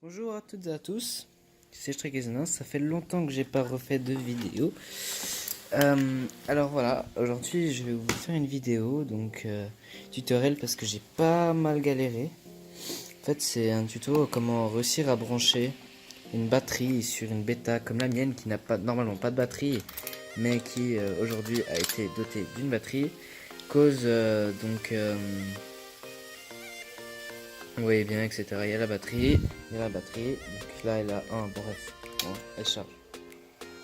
Bonjour à toutes et à tous, c'est Strikezenin, ça fait longtemps que j'ai pas refait de vidéo. Alors voilà, aujourd'hui je vais vous faire une vidéo, tutoriel parce que j'ai pas mal galéré. En fait c'est un tuto comment réussir à brancher une batterie sur une bêta comme la mienne qui n'a pas normalement pas de batterie, mais qui aujourd'hui a été dotée d'une batterie, cause vous voyez bien, etc. Il y a la batterie, donc là elle a un, bref, bon, elle charge.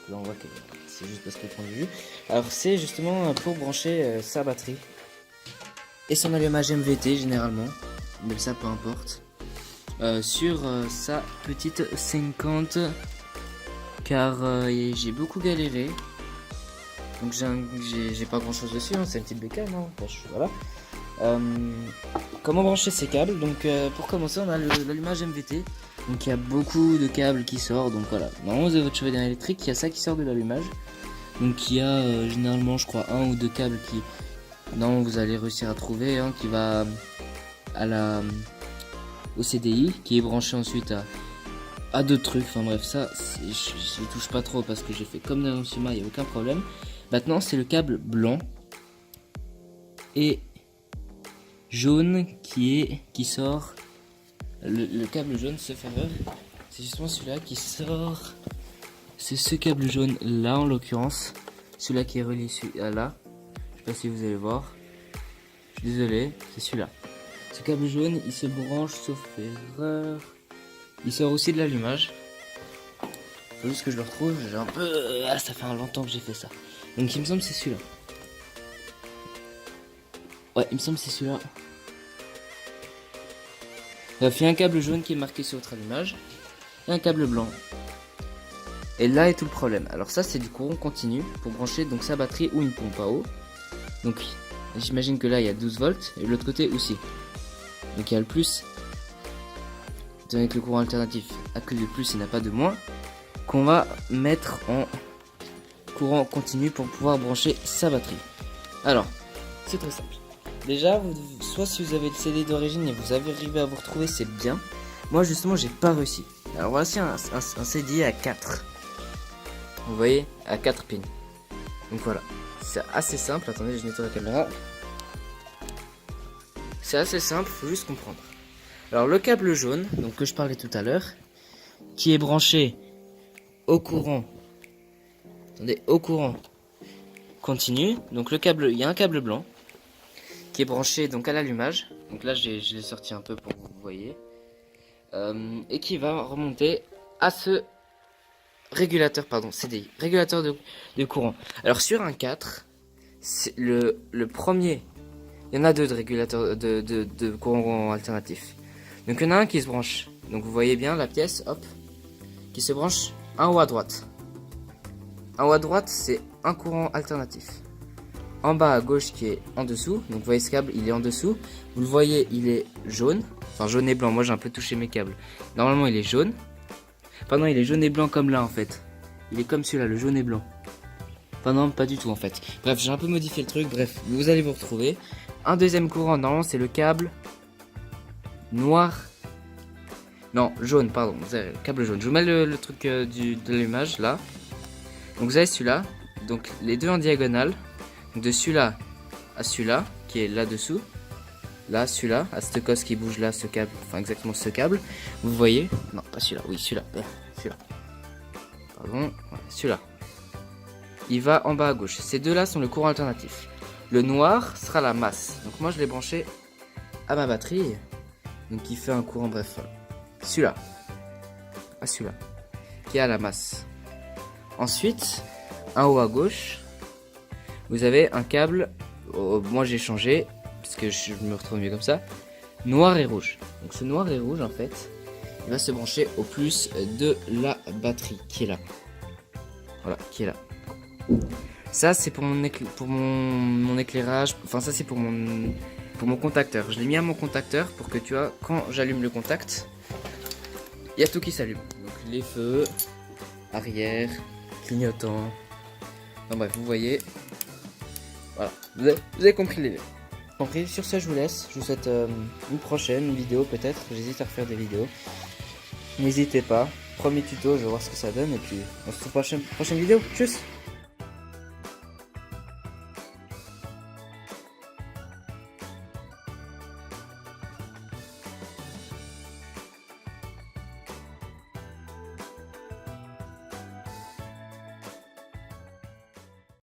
Là on voit que c'est juste parce qu'elle prend du jus. Alors c'est justement pour brancher sa batterie et son allumage MVT généralement, mais ça peu importe, sur sa petite 50, car j'ai beaucoup galéré. Donc j'ai pas grand chose dessus, hein, c'est une petite bécane, hein, voilà. Comment brancher ces câbles? Donc pour commencer on a l'allumage MVT. Donc il y a beaucoup de câbles qui sortent. Donc voilà, normalement vous avez votre chaudière électrique, il y a ça qui sort de l'allumage. Donc il y a généralement je crois un ou deux câbles qui non vous allez réussir à trouver, hein, qui va au CDI, qui est branché ensuite à d'autres trucs. Enfin bref, ça je touche pas trop parce que j'ai fait comme dans Suma, il n'y a aucun problème. Maintenant c'est le câble blanc et jaune qui sort. Le câble jaune, ce faveur, c'est justement celui-là qui sort. C'est ce câble jaune là en l'occurrence, celui-là qui est relié à là. Je sais pas si vous allez voir. Je suis désolé, c'est celui-là. Ce câble jaune, il se branche sauf erreur. Il sort aussi de l'allumage. Faut juste que je le retrouve. J'ai un peu. Ah, ça fait un longtemps que j'ai fait ça. Donc il me semble que c'est celui-là. Ouais, il me semble que c'est celui-là. Il y a un câble jaune qui est marqué sur votre allumage et un câble blanc. Et là est tout le problème. Alors ça c'est du courant continu pour brancher donc sa batterie ou une pompe à eau. Donc j'imagine que là il y a 12 volts et de l'autre côté aussi. Donc il y a le plus. Avec le courant alternatif à que de plus, il n'y a pas de moins, qu'on va mettre en courant continu pour pouvoir brancher sa batterie. Alors c'est très simple. Déjà, soit si vous avez le CD d'origine et vous avez arrivé à vous retrouver, c'est bien. Moi, justement, j'ai pas réussi. Alors, voici un CD à 4. Vous voyez, à 4 pins. Donc voilà, c'est assez simple. Attendez, je nettoie la caméra. C'est assez simple, faut juste comprendre. Alors, le câble jaune, donc que je parlais tout à l'heure, qui est branché au courant. Attendez, au courant continu. Donc, il y a un câble blanc qui est branché donc à l'allumage. Donc là je l'ai sorti un peu pour que vous voyez, et qui va remonter à ce régulateur, pardon, CDI, régulateur de courant. Alors sur un 4, c'est le premier, il y en a deux de régulateurs de courant alternatif. Donc il y en a un qui se branche, donc vous voyez bien la pièce, hop, qui se branche en haut à droite. En haut à droite c'est un courant alternatif. En bas à gauche qui est en dessous, donc vous voyez ce câble il est en dessous, vous le voyez il est jaune, enfin jaune et blanc, moi j'ai un peu touché mes câbles, normalement il est jaune, pardon il est jaune et blanc comme là en fait, il est comme celui-là, le jaune et blanc, enfin non pas du tout en fait, bref j'ai un peu modifié le truc, bref vous allez vous retrouver. Un deuxième courant, normalement c'est le câble noir, non jaune pardon, vous avez le câble jaune, je vous mets le truc de l'allumage là, donc vous avez celui-là, donc les deux en diagonale. De celui-là à celui-là qui est là-dessous, là celui-là à cette cosse qui bouge là, ce câble, enfin exactement ce câble, vous voyez, non pas celui-là, oui celui-là, pardon, voilà, celui-là, il va en bas à gauche, ces deux là sont le courant alternatif, le noir sera la masse, donc moi je l'ai branché à ma batterie, donc il fait un courant, bref, voilà. Celui-là, à celui-là, qui est à la masse, ensuite, en haut à gauche, vous avez un câble, moi j'ai changé, parce que je me retrouve mieux comme ça, noir et rouge. Donc ce noir et rouge en fait, il va se brancher au plus de la batterie qui est là. Voilà, qui est là. Ça c'est pour mon éclairage, enfin ça c'est pour mon contacteur. Je l'ai mis à mon contacteur pour que tu vois, quand j'allume le contact, il y a tout qui s'allume. Donc les feux, arrière, clignotant, enfin bref, vous voyez. Voilà, vous avez compris les deux. Compris. Sur ce, je vous laisse. Je vous souhaite une prochaine vidéo peut-être. J'hésite à refaire des vidéos. n'hésitez pas. Premier tuto, je vais voir ce que ça donne et puis on se retrouve prochaine vidéo. Tchuss!